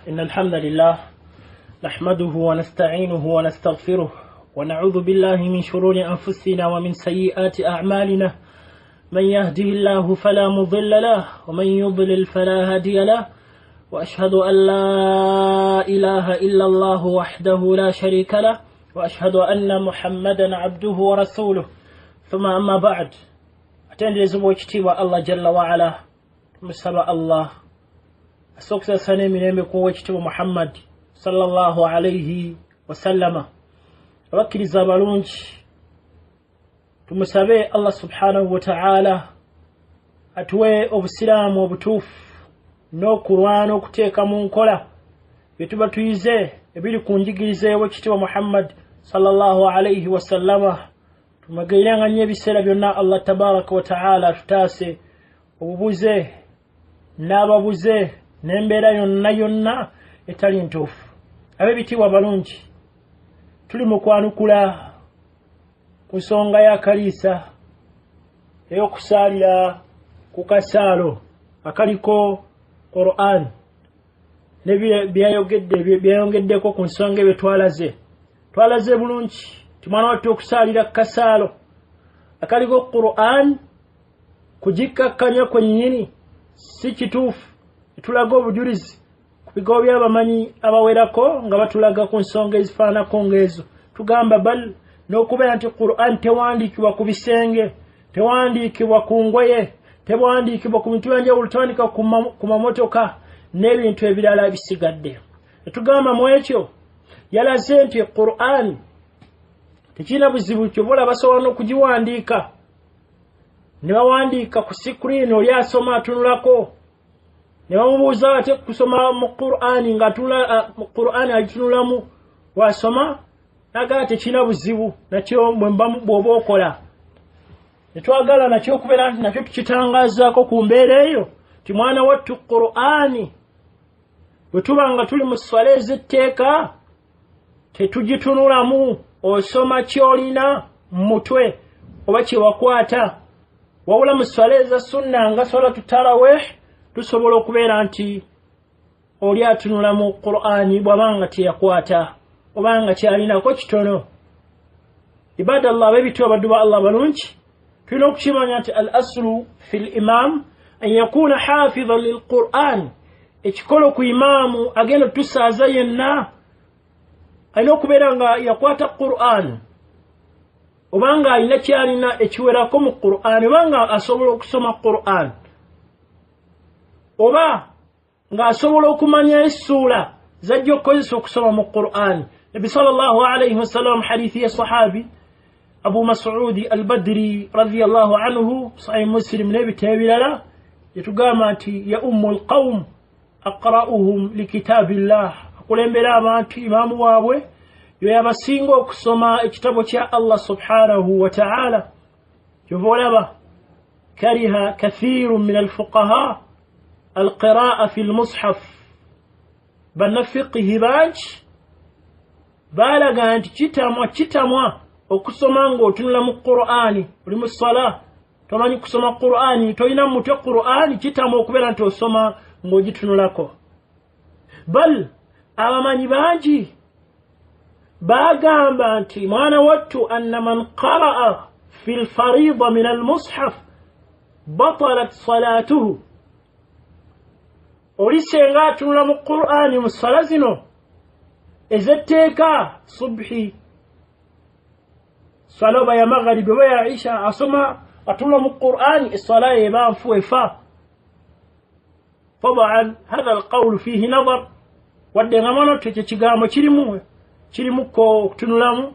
إن الحمد لله نحمده ونستعينه ونستغفره ونعوذ بالله من شرور أنفسنا ومن سيئات أعمالنا من يهده الله فلا مضل له ومن يضلل فلا هادي له وأشهد أن لا إله إلا الله وحده لا شريك له وأشهد أن محمدا عبده ورسوله ثم أما بعد أتندي زبوجتي والله جل وعلا مسبا الله asoksa sane mirembe ko ekitibwa Muhammad sallallahu alayhi wasallama abakiriza balungi tumusabe Allah subhanahu wa ta'ala atuwe obusiramu obutuufu n'okulwana okuteeka mu nkola byetuba tuyize ebiri ku njigiriza y'ekitibwa Muhammad sallallahu alayhi wasallama tumagayiranga nnyo ebiseera byonna Allah tabaraka wa ta'ala tutaase obubuze n'ababuze n'embeera yonna etali ntuufu ab'ebitiibwa balungi tuli mu kwanukula ku nsonga ya kaliisa ey'okusaalira ku kasaalo akaliko Qur'an ne byayongeddeko ku nsonga ebyo twalaze bulungi timwana wattu okusaalira ku kasaalo akaliko Qur'an kugikkakkanya kwennyini si kituufu tulaga obujulizi ku bigo by'abamanyi abawerako nga batulaga ku nsonga ezifaanako ng'ezo tugamba bal n'okubeera nti Qur'an tewandiikibwa ku bisenge tewandiikibwa ku ngoye tewandiikibwa ku bintu byanjawulo tewandika ku mamotoka n'ebintu ebirala bisigadde tugamba mu ekyo yalaze nti Qur'an tekirina buzibu kyobola basobola n'okugiwandiika ne bawandiika ku sikuriini oli asoma atunulako ne bamubuuza ate kusoma mu Qur'ani ng'atula mu Qur'ani alitunulamu wasoma naga tekirina buzibu nakyo bw'oba okola ne twagala nakyo okubeera nti nakyo tukitangazaako ku mbeera eyo ti mwana wattu Qur'ani bwe tuba nga tuli mu swala ez'etteeka tetugitunulamu osoma ky'olina mu mutwe oba kye wakwata wabula mu swala eza sunna nga swala tutarawih tusobola okubeera nti oli atunula mu Qur'ani bw'abanga teyakwata obanga kyalinako kitono ibadallah b'ebitiibwa baddu ba Allah balungi tulina okukimanya nti al aslu fi l imam an yakuna hafidhan lil Qur'an ekikolo ku imaamu agenda tusaaza yenna alina okubeera nga yakwata Qur'an obanga alina kyalina ekiwerako mu Qur'an obanga asobola okusoma Qur'an oba ng'asobola okumanya essuula zajja okukozesa okusoma mu Qur'an Nabi sallallahu alayhi wasallam hadithi ya sahabi Abu Mas'ud al-Badri radiyallahu anhu sahih Muslim n'ebitabo ebirala yatugamba nti ya ummul qawm aqra'uhum likitabillah akulembera abantu imaamu waabwe yabasinga okusoma ekitabo kya Allah subhanahu wa ta'ala kyova olaba kariha kathirun min al-fuqaha القراءة في المصحف بنفقه باج بالغا انت كتاموا okusoma ngo tunula mu Qur'ani uli mu sala tomanyi kusoma Qur'ani toyina mu Qur'ani kitamu okubeera nti osoma ng'ogitunulako bal abamanyi bangi bagamba nti mwana wattu anna man qara'a fi al-fariida min al-mushaf batalat salatuhu olisenga atunula mu Qur'ani mu sala zino ezetteeka subhi saloba ya magharibi oba ya isha asoma atunula mu Qur'ani essala eba nfu efa طبعا هذا القول فيه نظر wadde nga mwana ekyo kigambo kirimu ko okutunulamu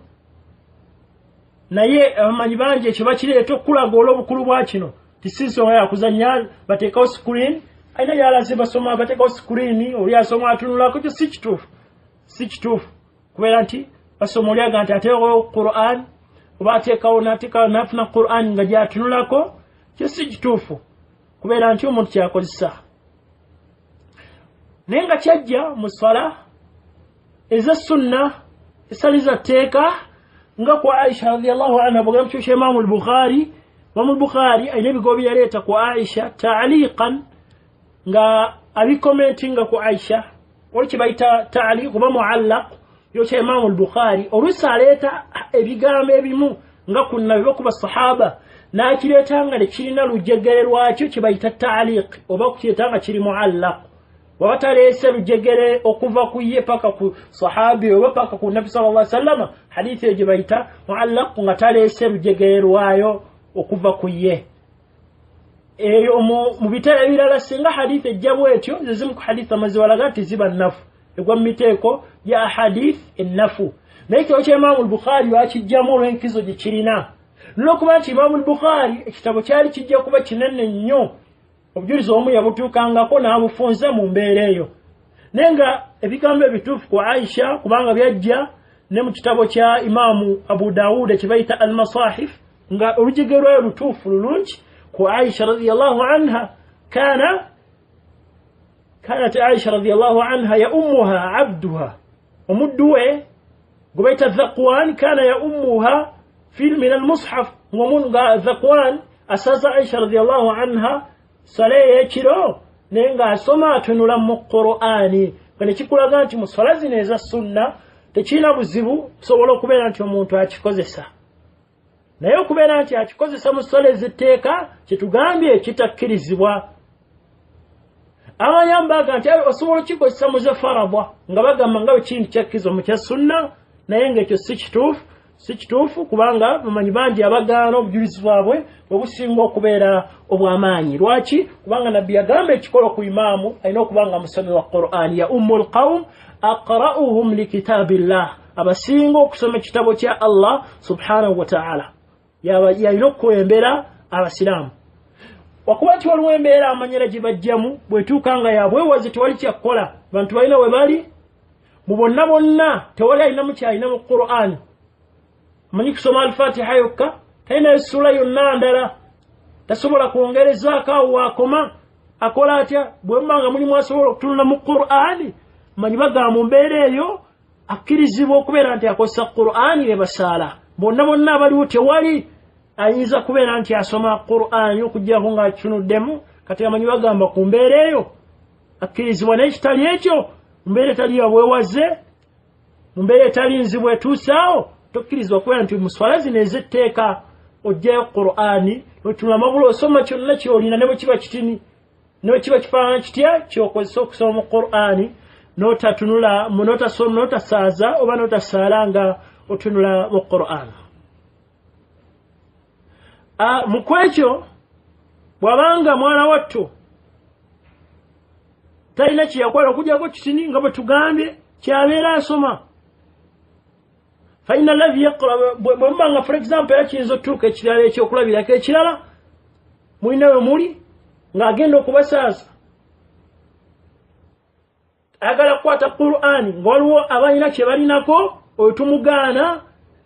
naye abamanyi bangi ekyo bakireeta okulaga olw'obukulu bwa kino tisinsonga yakuzanya bateekawo screen aina yalaze basoma bateka screen oli asoma atunula ko si kituufu kubeera nti basoma oli aga nti ateekawo Qur'an oba ateekawo nafuna Qur'an nga gyatunulako kyo si kituufu kubeera nti omuntu kyakozesa naye nga kyajja mu swala eza sunna esaliza tteeka nga ku Aisha radiyallahu anha bwagamba kyokya Imam al-Bukhari ayina ebigobi yaleeta ku Aisha ta'liqan nga abikomentinga ku Aisha Olikibaita ta'liq oba mu'allaq yocha Imam al-Bukhari olusaleta ebigambo ebimu nga kunna byokuba sahaba na kiretanga ne kirina lujegere lwakyo kibaita ta'liq oba kiretanga kiri mu'allaq watalese lujegere okuva kuye paka ku sahabi oba paka ku Nabi sallallahu alaihi wasallam hadithi ejibaita mu'allaq nga talese lujegere lwayo okuva kuye eyo mu bitala ebirala singa hadithi ejjabu etyo zizimu ku hadithi amaziwalagati ziba nafu egwa miteeko ya hadith ennafu naye kyo Imam al-Bukhari wakijjamu olw'enkizo gye kirina n'okuba nti Imam al-Bukhari ekitabo kyali kijja kuba kinene nnyo obujulizi omu yabutuukangako n'abufunza mu mbeera eyo naye nga ebigambo ebituufu ku Aisha kubanga byajja ne mu kitabo kya Imam Abu Dawud ekibayita al-Masahif nga olujegero lwayo lutuufu lulungi ku Aisha radiyallahu anha كانت عائشة رضي الله عنها يأمها عبدها ومدوه قبيت الذقوان كان يأمها في من المصحف ومن الذقوان أساس عائشة رضي الله عنها صلاه كيرو نينغا سمعت نلم القرآن فنكيكولا غانتي مصلاة نيزا السنة تكينا بزيبو سوالو كبيرا انتي ومونتو اتشكوزيسا nayo kubeera nti akikozesa mu ssala ezitteeka kitugambye kitakkirizibwa abayambaga nti osobola kikozesa mu ze faradwa nga bagamba nga kintu kyakkizo mu kya sunna naye ng'ekyo si kituufu kubanga bamanyi bangi abagaana obujulizi bwabwe obusinga okubeera obw'amaanyi lwaki kubanga nabbi yagamba ekikolo ku imaamu alina okuba nga musomi wa Qur'an ya ummul qawm aqra'uhum likitabillah abasinga okusoma ekitabo kya Allah subhanahu wa ta'ala yalina okukulembera abasiraamu wakuba nti waliwo embeera amanyera gye bajjamu bwetuuka nga yabwewaze tewali kyakkola bantu balina we bali mu bonna bonna tewali alinamu kyalina mu Qur'an amanyi kusoma al-Fatiha yokka talina essula yonna ndala tasobola kwongerezaako awo wakoma akola atya bwemba nga mulimu asobola okutunula mu Qur'an manyi bagamba mu mbeera eyo akkirizibwa okubeera nti akozesa Qur'an ne basaala bonna bonna abaliwo tewali ayinza kubeera nti asoma Qur'an okujjako ng'akitunuddemu kati amanyi bagamba ku mbeera eyo akkirizibwa naye kitali ekyo mbeera etali yabwewaze mu mbeera etali nzibwa etuusaawo tokkirizibwa kubeera nti muswala zino ez'etteeka ojjayo Qur'an otunula mabula osoma kyonna kyolina ne bwe kiba kitini ne bwe kiba kifaanana kitya kyokozesa okusoma mu Qur'an n'otatunula n'otasaaza oba n'otasaala nga otunula mu Qur'an mu kwekyo bw'abanga mwana wattu talina kyeyakola okujjako kitini nga bwe tugambye kyabeera asoma faina alladhi yaqra bwemba for example era kiyinza otuuka ekirala ekyokulabirako ekirala mulina we muli ng'agenda okubasaaza ayagala kukwata Qur'an nga waliwo abalina kye balinako oyo tumugaana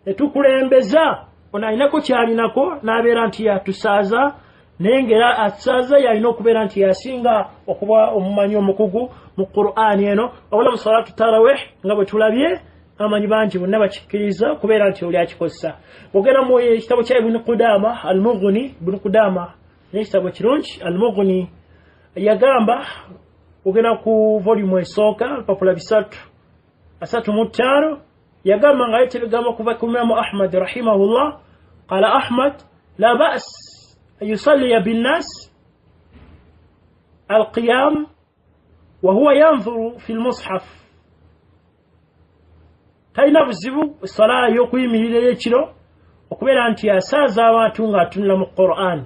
ne tukulembeza ono alinako kyalinako n'abeera nti yatusaaza naye ng'era atusaaza yalina okubeera nti yasinga okuba omumanyi omukugu mu Qur'an eno wabula mu salatu tarawih nga bwe tulabye amanyi bangi bonna bakikkiriza kubeera nti oli akikozesa ogenda mu ekitabo kya Ibn Qudama al-Mughni Ibn Qudama n'ekitabo kirungi al-Mughni yagamba ogenda ku volume esooka lupapula 335 yagamba nga ayita ebigambo kuva ku Imam Ahmad rahimahullah qala Ahmad la ba's an yusalli bin-nas al-qiyam wa huwa yanzuru fi al-mushaf talina buzibu essala y'okuyimirira ekiro okubeera nti asaaza abantu ng'atunula mu Qur'an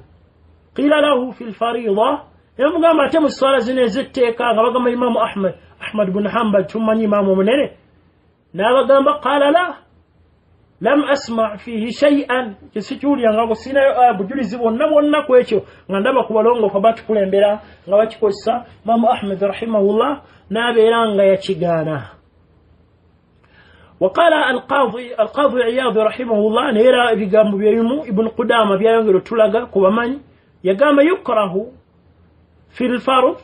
qila lahu fi al-fariida yamugamba ate mu ssala zino ez'etteeka nga bagamba Imamu Ahmad ibn Hanbal tumanyi imaamu omunene n'abagamba qala la lam asma fihi shay'an kisikyulyangako sinayo bujulizi bwonna ku ekyo nga ndaba ku balongoofu batukulembera nga bakikozesa Imamu Ahmad rahimahullah n'abeera nga yakigaana وقال القاضي عياض رحمه الله نيرا بيغام بيرمو ابن قدامه بيانغلو تلاغا كوباماني يغام يكره في الفرض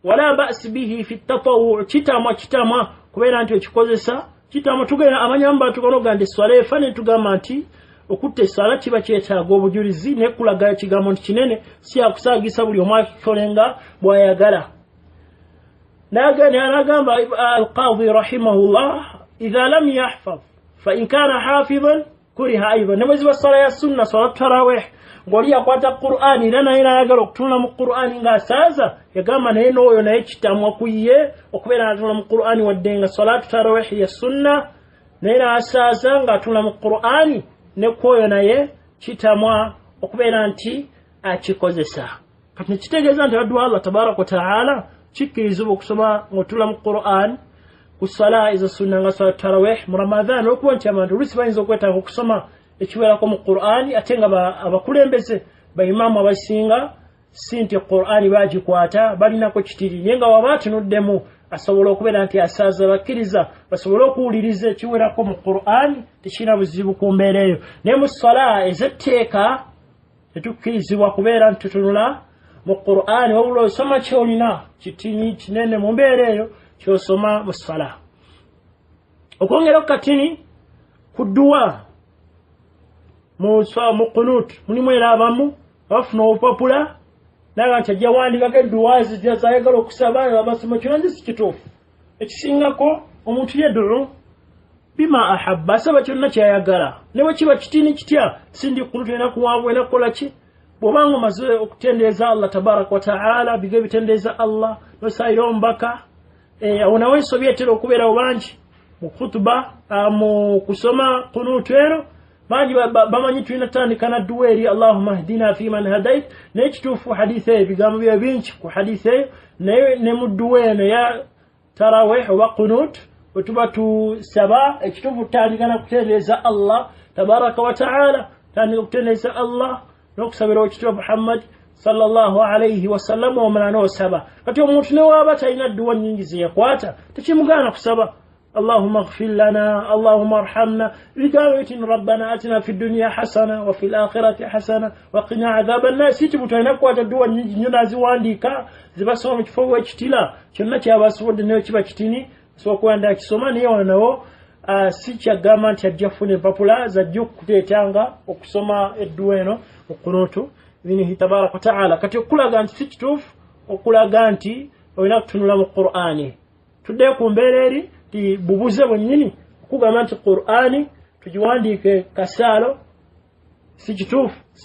ولا بأس به في التطوع kitama kubeera nti ekikozeesa kitama tugenda amanyamba tukonoga ndi swala efane tugamba nti okutta essala kiba kyetaaga obujulizi nekulaga ekigambo nti kinene si akusaagisa buli omu akikolenga bw'ayagala ناقم القاضي رحمه الله إذا لم يحفظ فإن كان حافظا كره أيضا نمزي بالصلاة السنة صلاة التراويح ngoli akwata Qur'ani nana ina agala okutula mu Qur'ani nga asaza yagamba naye n'oyo naye kitamwa kuye okubeera atula mu Qur'ani wadde nga salatu tarawih ya sunna naye asaza nga atula mu Qur'ani ne kwoyo naye kitamwa okubeera nti akikozesa kati kitegeeza nti addu'a Allah tabaraka wa ta'ala kikirizibwa okusoma ng'otula mu Qur'an ku sala izo sunna nga salatu tarawih mu Ramadhan okuba nti abantu oluusi bayinza okwetaaga okusoma ekiwerako mu Qur'ani ate nga abakulembeze baimamu abasinga sinti Qur'ani bagikwata balinako kitiri naye nga waba atunuddemu asobola okubeera nti asaaza bakkiriza basobole okuwuliriza ekiwerako mu Qur'ani tekirina buzibu ku mbeera eyo naye mu sala ez'etteeka tetukkirizibwa kubeera nti tutunula mu Qur'ani wabula osoma kyolina kitini kinene mu mbeera eyo kyosoma mu sala okwongera katini ku dduwa mu qunut mulimu era abamu bafuna obupapula naga nti ajja wandikako edduwazi gyazayagala okusaba abasoma kino nzi si kituufu ekisingako omuntu yad'u bima ahabba asaba kyonna kyayagala ne bwe kiba kitini kitya sindi qunut ena kuwaabwa ena kukola ki bw'obanga omaze okutendeeza Allah tabaraka wa ta'ala biga bitendeeza Allah nosayira omubaka awo nawe ensobi etera okubeerawo bangi mu khutuba mu kusoma qunut eno bangi bamanyi tulina tandika na dduwa eri Allahumma hdina fi man hadait naye kituufu hadisi eyo bigambo bya bingi ku hadisi eyo naye ne mu dduwa eno ya tarawih oba qunut bwe tuba tusaba ekituufu tutandika na kutendeeza Allah tabaraka wa ta'ala tandika kutendeeza Allah n'okusabira ekituufu Muhammad sallallahu alayhi wa sallam omala n'osaba kati omuntu ne waaba talina dduwa nnyingi ze yakwata tekimugaana kusaba اللهم اغفر لنا اللهم ارحمنا بكامل ربنا اتنا في الدنيا حسنه وفي الاخره حسنه وقنا عذاب النار سيتبutana kwata duwa nyina ziwandika zibasoma kifo ekitila kyonna kyabasubode ne kiba kitini so kwanda kisoma ne yonawo si kyagamba nti ajjafune papula zajja kutetanga okusoma edduwa eno okunoto bini tabaraka taala kati okulaga nti si kituufu okulaga nti olina kutunula mu Qur'ani tudde ku mbeera eri bubuze bwennyini okugamba nti Qur'ani tugiwandiike kasaalo si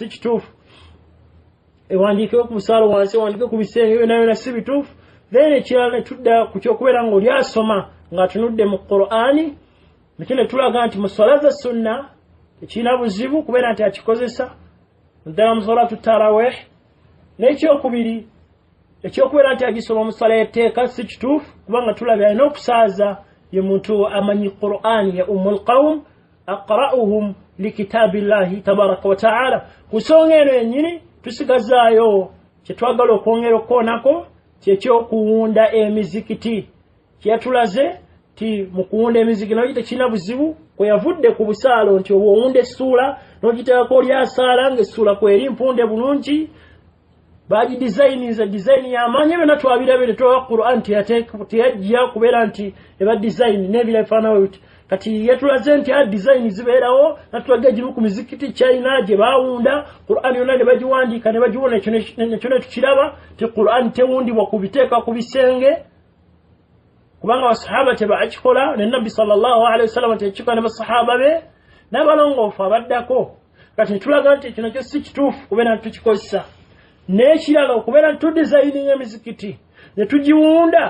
kituufu ewandiikewo ku busaalo wansi ewandiike ku bisenge byonna byonna si bituufu then ekirala ne tudda ku kyokubeera ng'oli asoma ng'atunudde mu Qur'ani nekyo ne tulaga nti mu swala za sunna tekirina buzibu kubeera nti akikozesa ddala mu salatu tarawih n'ekyokubiri ekyokubeera nti agisoma mu swala y'etteeka si kituufu kubanga tulabye alina okusaaza ye muntu amanyi Qur'ani ya ummul qawm aqra'uhum likitabillahi tabaraka wa ta'ala kusonga eno yennyini tusigazaayo kyetwagala okwongera okukoonako kyekyokuwunda emizikiti kyeyatulaze ti mu kuwunda emizikiti nayo tekirina buzibu kwe yavudde ku busaalo nti oba owunda essuula n'ogiteekako olyasaala ng'essuula kweri mpunde bulungi baji design y'amaanyi byonna twabirabye ne tuwa Qur'an teyajja kubeera nti eba design n'ebira bifaanawo biti kati yatulaze nti design zibeerawo natulaga egimu ku mizikiti China gye baawunda Qur'an yonna ne bagiwandiika ne bagiwona ekyo ne tukiraba ti Qur'an tewundibwa ku biteeka ku bisenge kubanga abasahaba tebakikola ne Nabbi sallallahu alayhi wasallam tekikola ne basahaba be n'abalongoofu abaddako kati tulaga nti kino kyo si kituufu kubeera nti tukikozesa n'ekirala okubeera nti tudizayininga emizikiti ne tugiwunda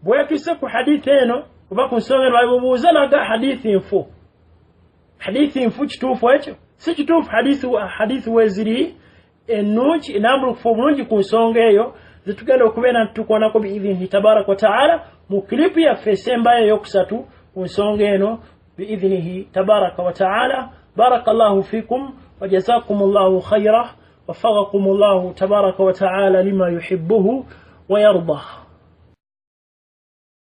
bwe yatuse ku hadithi eno oba ku nsonga eno babuuza naga hadithi nfu kituufu ekyo si kituufu hadithi weziri ennungi enambulukufu obulungi ku nsonga eyo zetugenda okubeera nti tukoonako biidhinihi tabaraka wa ta'ala mu kilipu yaffe esembayo eyokusatu ku nsonga eno biidhinihi tabaraka wa ta'ala barakallahu fikum wa jazakumullahu khayra وفقكم الله تبارك وتعالى لما يحبه ويرضاه